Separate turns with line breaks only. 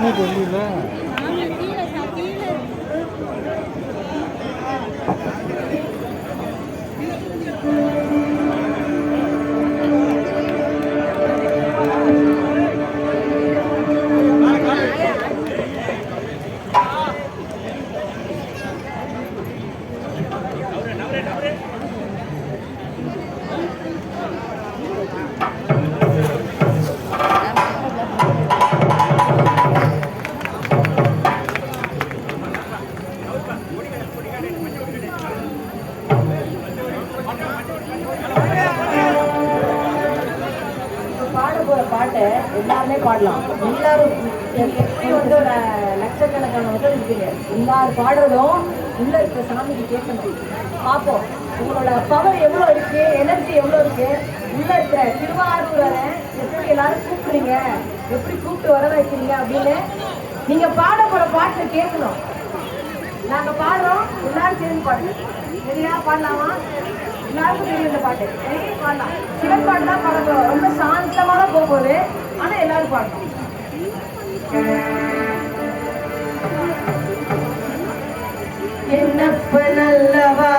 ஒன்றுமே தெரியல.
பாட்டை எல்லாருமே பாடலாம். எல்லாரும் எப்படி வந்து ஒரு லட்சக்கணக்கான மக்கள் இருக்கீங்க, எல்லாரும் பாடுறதும் உள்ள இருக்க சாமிக்கு கேட்கணும். பார்ப்போம் உங்களோட பவர் எவ்வளோ இருக்கு, எனர்ஜி எவ்வளோ இருக்கு. உள்ள இருக்கிற திருவாரூரை எப்படி எல்லாரும் கூப்பிடுறீங்க, எப்படி கூப்பிட்டு வர வைக்கிறீங்க அப்படின்னு நீங்க பாட போற பாட்டு கேட்கணும். நாங்க பாடுறோம், எல்லாரும் சேர்ந்து பாடுங்க. சரியா? பாடலாமா? எல்லாருக்கும் தெரியும் இந்த பாட்டு. பாடலாம். சிவன் பாட்டு தான் பாட போறோம். ரொம்ப சாந்தமான போகுது, ஆனா எல்லாரும் பாடணும். என்னப்ப நல்லவா